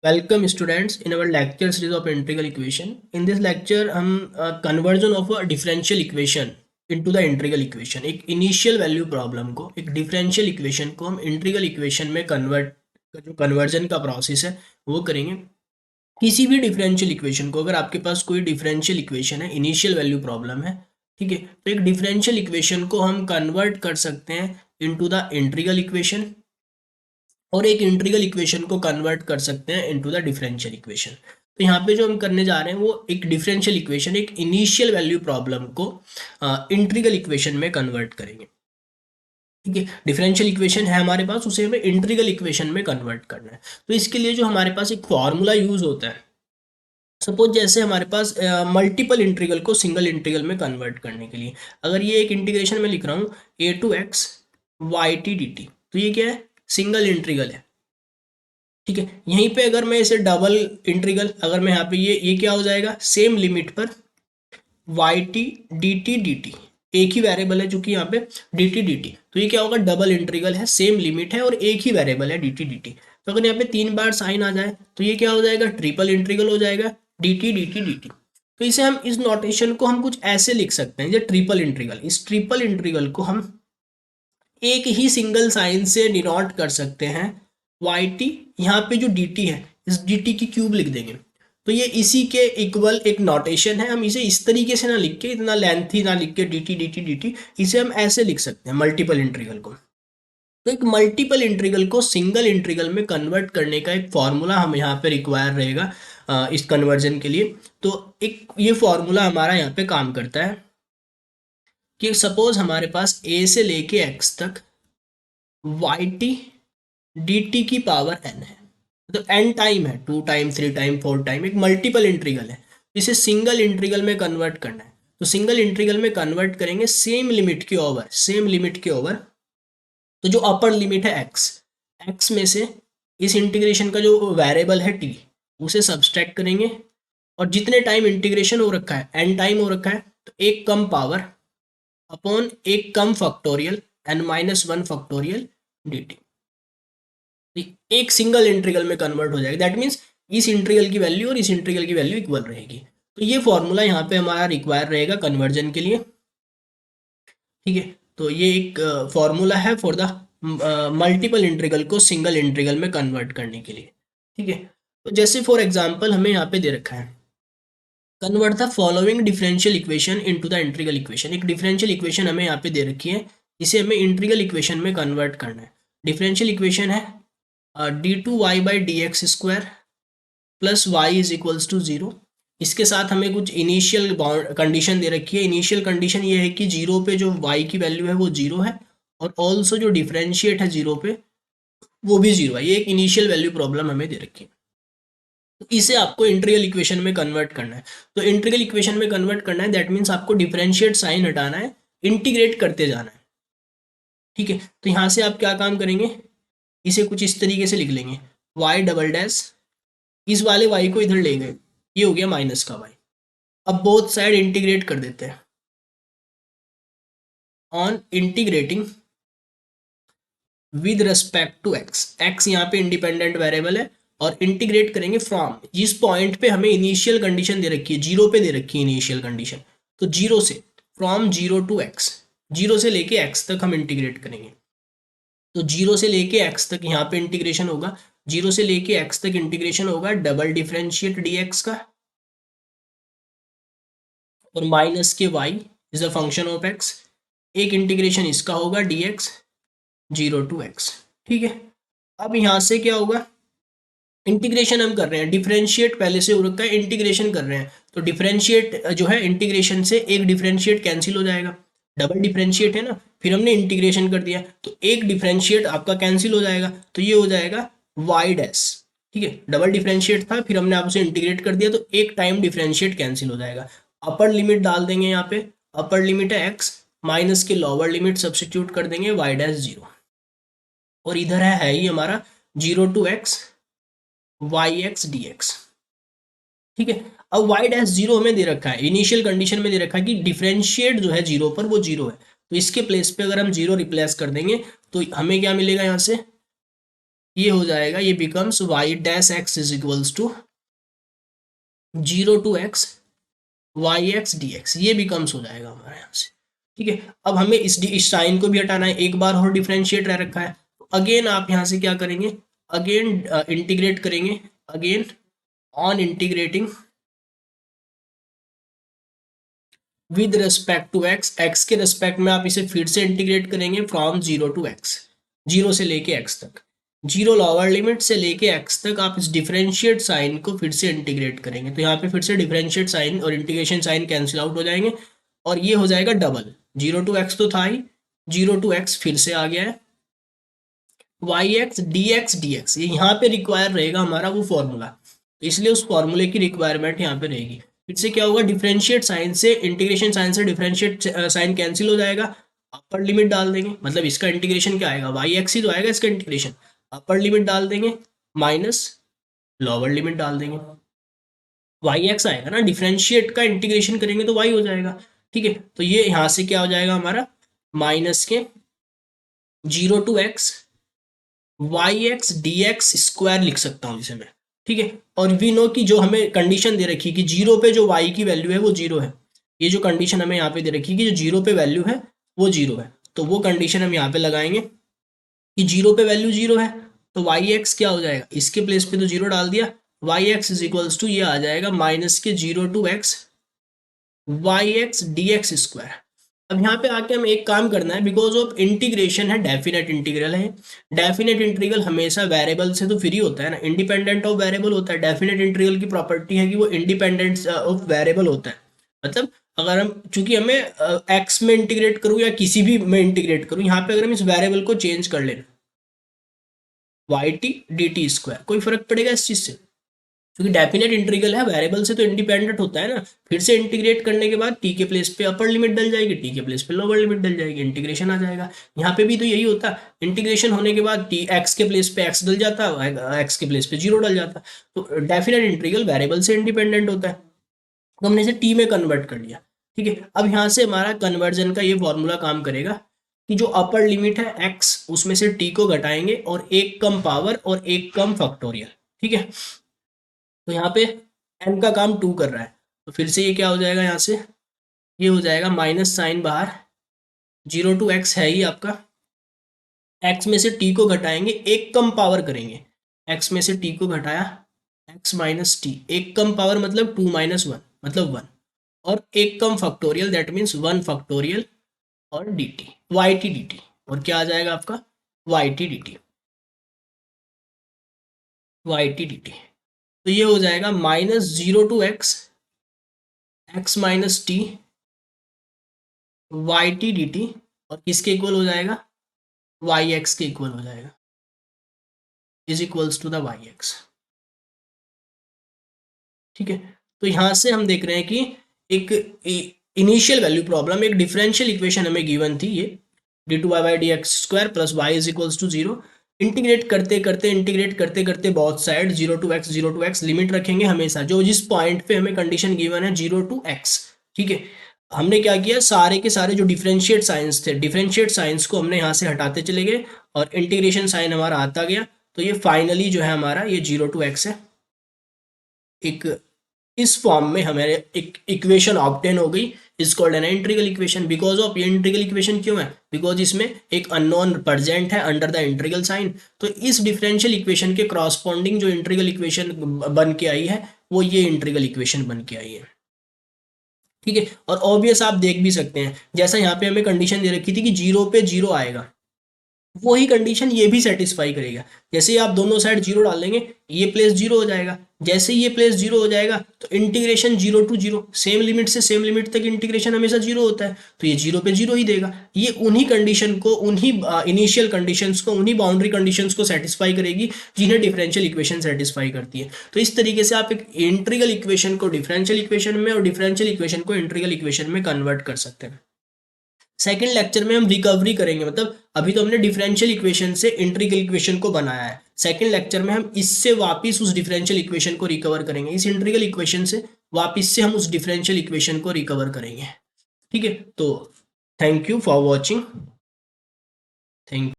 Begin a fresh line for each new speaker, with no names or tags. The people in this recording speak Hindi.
Welcome students in our lecture series of integral equation. In this lecture हम conversion of a differential equation into the integral equation, एक initial value problem को, एक differential equation को हम integral equation में convert, जो conversion का process है वो करेंगे। किसी भी differential equation को, अगर आपके पास कोई differential equation है, initial value problem है, ठीक है, तो एक differential equation को हम convert कर सकते हैं into the integral equation और एक इंटीग्रल इक्वेशन को कन्वर्ट कर सकते हैं इनटू द डिफरेंशियल इक्वेशन। तो यहाँ पे जो हम करने जा रहे हैं वो एक डिफरेंशियल इक्वेशन, एक इनिशियल वैल्यू प्रॉब्लम को इंटीग्रल इक्वेशन में कन्वर्ट करेंगे। ठीक है, डिफरेंशियल इक्वेशन है हमारे पास, उसे हमें इंटीग्रल इक्वेशन में कन्वर्ट करना है। तो इसके लिए जो हमारे पास एक फॉर्मूला यूज होता है, सपोज जैसे हमारे पास मल्टीपल इंटीग्रल को सिंगल इंटीग्रल में कन्वर्ट करने के लिए, अगर ये एक इंटीग्रेशन में लिख रहा हूँ A two x Y T D T, तो ये क्या है, सिंगल इंटीग्रल है। ठीक है, यहीं पे अगर मैं इसे डबल इंटीग्रल, अगर मैं यहाँ पे ये क्या हो जाएगा, सेम लिमिट पर वाई टी डी टी, एक ही वेरिएबल है चूंकि यहाँ पे डी टी, तो ये क्या होगा, डबल इंटीग्रल है, सेम लिमिट है और एक ही वेरिएबल है डी टी। तो अगर यहाँ पे 3 बार साइन आ जाए तो ये क्या हो जाएगा, ट्रिपल इंटीग्रल हो जाएगा, डी टी। तो इसे हम, इस नोटेशन को हम कुछ ऐसे लिख सकते हैं, ये ट्रिपल इंटीग्रल, इस ट्रिपल इंटीग्रल को हम एक ही सिंगल साइन से डिनोट कर सकते हैं वाई टी, यहाँ पे जो डी टी है इस डी टी की क्यूब लिख देंगे। तो ये इसी के इक्वल एक नोटेशन है, हम इसे इस तरीके से ना लिख के, इतना लेंथी ना लिख के डी टी, इसे हम ऐसे लिख सकते हैं मल्टीपल इंटीग्रल को। तो एक मल्टीपल इंटीग्रल को सिंगल इंटीग्रल में कन्वर्ट करने का एक फॉर्मूला हम यहाँ पे रिक्वायर रहेगा इस कन्वर्जन के लिए। तो एक ये फॉर्मूला हमारा यहाँ पे काम करता है कि सपोज हमारे पास ए से लेके एक्स तक वाई टी डी टी की पावर एन है, तो एन टाइम है, 2 टाइम 3 टाइम 4 टाइम, एक मल्टीपल इंटीग्रल है, इसे सिंगल इंटीग्रल में कन्वर्ट करना है। तो सिंगल इंटीग्रल में कन्वर्ट करेंगे सेम लिमिट के ओवर, सेम लिमिट के ओवर। तो जो अपर लिमिट है एक्स, एक्स में से इस इंटीग्रेशन का जो वेरिएबल है टी, उसे सब्सट्रैक्ट करेंगे, और जितने टाइम इंटीग्रेशन हो रखा है, एन टाइम हो रखा है, तो एक कम पावर अपॉन एक कम factorial n minus 1 factorial d t, एक सिंगल इंटीग्रल में कन्वर्ट हो जाएगा। दैट मीन्स इस इंटीग्रल की वैल्यू और इस इंटीग्रल की वैल्यू इक्वल रहेगी। तो ये फॉर्मूला यहाँ पे हमारा रिक्वायर रहेगा कन्वर्जन के लिए। ठीक है, तो ये एक फॉर्मूला है फॉर द मल्टीपल इंटीग्रल को सिंगल इंटीग्रल में कन्वर्ट करने के लिए। ठीक है, तो जैसे फॉर एग्जाम्पल हमें यहाँ पे दे रखा है, convert the following differential equation into the integral equation. एक डिफरेंशियल इक्वेशन हमें यहाँ पे दे रखी है, इसे हमें इंटीग्रल इक्वेशन में कन्वर्ट करना है। डिफरेंशियल इक्वेशन है d two y by d x square plus y is equals to zero. इसके साथ हमें कुछ इनिशियल कंडीशन दे रखी है। इनिशियल कंडीशन ये है कि जीरो पे जो वाई की वैल्यू है वो जीरो है, और ऑल्सो जो डिफरेंशिएट है जीरो पे वो भी जीरो है। ये एक इनिशियल वैल्यू प्रॉब्लम हमें दे रखी है, तो इसे आपको इंटीग्रल इक्वेशन में कन्वर्ट करना है। तो इंटीग्रल इक्वेशन में कन्वर्ट करना है, दैट मीन्स आपको डिफरेंशिएट साइन हटाना है, इंटीग्रेट करते जाना है। ठीक है, तो यहाँ से आप क्या काम करेंगे, इसे कुछ इस तरीके से लिख लेंगे, वाई डबल डैश, इस वाले वाई को इधर ले गए, ये हो गया माइनस का वाई। अब बोथ साइड इंटीग्रेट कर देते हैं, on integrating with respect to x, x यहाँ पे इंडिपेंडेंट वेरिएबल है, और इंटीग्रेट करेंगे फ्रॉम, जिस पॉइंट पे हमें इनिशियल कंडीशन दे रखी है, जीरो पे दे रखी है इनिशियल कंडीशन, तो जीरो से, from zero to x, zero से लेके एक्स तक हम इंटीग्रेट करेंगे। तो जीरो से लेके एक्स तक यहाँ पे इंटीग्रेशन होगा, जीरो से लेके एक्स तक इंटीग्रेशन होगा डबल डिफरेंशिएट डी एक्स का, और माइनस के y is a function of x, एक इंटीग्रेशन इसका होगा d x zero to x. ठीक है, अब यहाँ से क्या होगा, इंटीग्रेशन हम कर रहे हैं, डिफरेंशिएट पहले से हो रखा है, इंटीग्रेशन कर रहे हैं, तो डिफरेंशिएट जो है, इंटीग्रेशन से एक डिफरेंशिएट कैंसिल हो जाएगा, डबल डिफरेंशिएट है ना, फिर हमने इंटीग्रेशन कर दिया तो एक डिफरेंशिएट आपका कैंसिल हो जाएगा, तो ये हो जाएगा वाई डैश। ठीक है, डबल डिफरेंशिएट था, फिर हमने आप उसे इंटीग्रेट कर दिया, तो एक टाइम डिफरेंशिएट कैंसिल हो जाएगा। अपर लिमिट डाल देंगे यहाँ पे, अपर लिमिट है एक्स, माइनस के लोअर लिमिट सब्सटीट्यूट कर देंगे वाई डैश जीरो, और इधर है ही हमारा zero to x y x d x. ठीक है, अब वाई डैश जीरो हमें दे रखा है, इनिशियल कंडीशन में दे रखा है कि डिफरेंशिएट जो है जीरो पर वो जीरो है, तो इसके प्लेस पे अगर हम जीरो रिप्लेस कर देंगे तो हमें क्या मिलेगा यहाँ से, ये हो जाएगा, ये becomes y dash x is equals to 0 to x y x d x, ये बिकम्स हो जाएगा हमारे यहाँ से। ठीक है, अब हमें इस साइन को भी हटाना है, एक बार और डिफरेंशिएट रह रखा है, तो अगेन आप यहाँ से क्या करेंगे, अगेन इंटीग्रेट करेंगे, again on integrating with respect to x, x के रिस्पेक्ट में आप इसे फिर से इंटीग्रेट करेंगे फ्रॉम 0 to x, 0 से लेके x तक, 0 लोअर लिमिट से लेके x तक आप इस डिफरेंशिएट साइन को फिर से इंटीग्रेट करेंगे, तो यहाँ पे फिर से डिफरेंशिएट साइन और इंटीग्रेशन साइन कैंसिल आउट हो जाएंगे और ये हो जाएगा डबल, 0 to x तो था ही, 0 to x फिर से आ गया है, वाई एक्स डी एक्स, ये यहाँ पे रिक्वायर रहेगा हमारा वो फॉर्मूला, तो इसलिए उस फॉर्मूले की रिक्वायरमेंट यहाँ पे रहेगी। फिर से क्या होगा, डिफरेंशिएट साइन से इंटीग्रेशन साइन से डिफरेंशिएट साइन कैंसिल हो जाएगा, अपर लिमिट डाल देंगे, मतलब इसका इंटीग्रेशन क्या आएगा, वाई एक्स ही तो आएगा इसका इंटीग्रेशन, अपर लिमिट डाल देंगे माइनस लोअर लिमिट डाल देंगे, वाई एक्स आएगा ना, डिफरेंशिएट का इंटीग्रेशन करेंगे तो वाई हो जाएगा। ठीक है, तो ये यहाँ से क्या हो जाएगा हमारा, माइनस के 0 to x y x d x square लिख सकता हूँ इसे मैं। ठीक है, और वी नो कि जो हमें कंडीशन दे रखी कि 0 पे जो y की वैल्यू है वो 0 है, ये जो कंडीशन हमें यहाँ पे दे रखी कि जो 0 पे वैल्यू है वो 0 है, तो वो कंडीशन हम यहाँ पे लगाएंगे कि 0 पे वैल्यू 0 है, तो वाई एक्स क्या हो जाएगा, इसके प्लेस पे तो 0 डाल दिया, y x is equals to ये आ जाएगा माइनस के 0 to x y x d x square. अब यहाँ पे आके हमें एक काम करना है, बिकॉज ऑफ इंटीग्रेशन है, डेफिनेट इंटीग्रल है, डेफिनेट इंटीग्रल हमेशा वेरिएबल से तो फ्री होता है ना, इंडिपेंडेंट ऑफ वेरिएबल होता है, डेफिनेट इंटीग्रल की प्रॉपर्टी है कि वो इंडिपेंडेंट ऑफ वेरिएबल होता है, मतलब अगर हम, चूंकि हमें एक्स में इंटीग्रेट करूँ या किसी भी में इंटीग्रेट करूँ, यहाँ पे अगर हम इस वेरिएबल को चेंज कर लेना y T D t square, कोई फर्क पड़ेगा इस चीज से, क्योंकि डेफिनेट इंटीग्रल है, वेरिएबल से तो इंडिपेंडेंट होता है ना, फिर से इंटीग्रेट करने के बाद टी के प्लेस पे अपर लिमिट डल जाएगी, टी के प्लेस पे लोअर लिमिट डल जाएगी, इंटीग्रेशन आ जाएगा। यहाँ पे भी तो यही होता, इंटीग्रेशन होने के बाद टी एक्स के प्लेस पे एक्स डल जाता, एक्स के प्लेस पे 0 डल जाता, तो डेफिनेट इंटीग्रल वेरिएबल से इंडिपेंडेंट होता है, तो हमने इसे टी में कन्वर्ट कर लिया। ठीक है, अब यहाँ से हमारा कन्वर्जन का ये फॉर्मूला काम करेगा कि जो अपर लिमिट है एक्स, उसमें से टी को घटाएंगे और एक कम पावर और एक कम फैक्टोरियल। ठीक है, तो यहाँ पे n का काम 2 कर रहा है, तो फिर से ये क्या हो जाएगा, यहाँ से ये हो जाएगा माइनस साइन बाहर, 0 to x है ही आपका, x में से t को घटाएंगे, एक कम पावर करेंगे, x में से t को घटाया, x माइनस टी, एक कम पावर मतलब 2 - 1 मतलब 1, और एक कम फैक्टोरियल दैट मीन्स 1 फैक्टोरियल और d t, y T D t, और क्या आ जाएगा आपका y T D t, y T D T, तो ये हो जाएगा -0 to x x minus t y T D t, और किसके इक्वल हो जाएगा, वाई एक्स के इक्वल हो जाएगा, is equals to the y x. ठीक है, तो यहां से हम देख रहे हैं कि एक इनिशियल वैल्यू प्रॉब्लम, एक डिफरेंशियल इक्वेशन हमें गिवन थी, ये d2y/dx² plus y is equals to 0, integrate करते करते बहुत साइड 0 to x लिमिट रखेंगे हमेशा, जो जिस पॉइंट पे हमें कंडीशन गिवन है 0 to x। ठीक है, हमने क्या किया, सारे के सारे जो डिफरेंशिएट साइंस थे, डिफरेंशिएट साइंस को हमने यहाँ से हटाते चले गए और इंटीग्रेशन साइन हमारा आता गया, तो ये फाइनली जो है हमारा ये 0 to x है, एक इस फॉर्म में हमारे एक इक्वेशन ऑब्टेन हो गई, is called an integral equation. Because of ये इंटीग्रल इक्वेशन क्यों है, बिकॉज इसमें एक अननोन प्रेजेंट है अंडर द इंटीग्रल साइन, तो इस डिफरेंशियल इक्वेशन के क्रॉसपॉन्डिंग जो इंटीग्रल इक्वेशन बन के आई है वो ये इंटीग्रल इक्वेशन बन के आई है। ठीक है, और ऑब्वियस आप देख भी सकते हैं, जैसा यहाँ पे हमें कंडीशन दे रखी थी कि 0 पे 0 आएगा, वही कंडीशन ये भी सेटिस्फाई करेगा, जैसे ही आप दोनों साइड 0 डालेंगे ये प्लेस 0 हो जाएगा, जैसे ही ये प्लेस 0 हो जाएगा तो इंटीग्रेशन 0 to 0, सेम लिमिट से सेम लिमिट तक इंटीग्रेशन हमेशा 0 होता है, तो ये 0 पे 0 ही देगा, ये उन्हीं कंडीशन को, उन्हीं इनिशियल कंडीशंस को, उन्हीं बाउंड्री कंडीशंस को सेटिस्फाई करेगी जिन्हें डिफरेंशियल इक्वेशन सेटिस्फाई करती है। तो इस तरीके से आप एक इंटीग्रल इक्वेशन को डिफरेंशियल इक्वेशन में और डिफरेंशियल इक्वेशन को इंटीग्रल इक्वेशन में कन्वर्ट कर सकते हैं। सेकेंड लेक्चर में हम रिकवरी करेंगे, मतलब अभी तो हमने डिफरेंशियल इक्वेशन से इंटीग्रल इक्वेशन को बनाया है, सेकेंड लेक्चर में हम इससे वापस उस डिफरेंशियल इक्वेशन को रिकवर करेंगे, इस इंटीग्रल इक्वेशन से वापस से हम उस डिफरेंशियल इक्वेशन को रिकवर करेंगे। ठीक है, तो thank you for watching, thank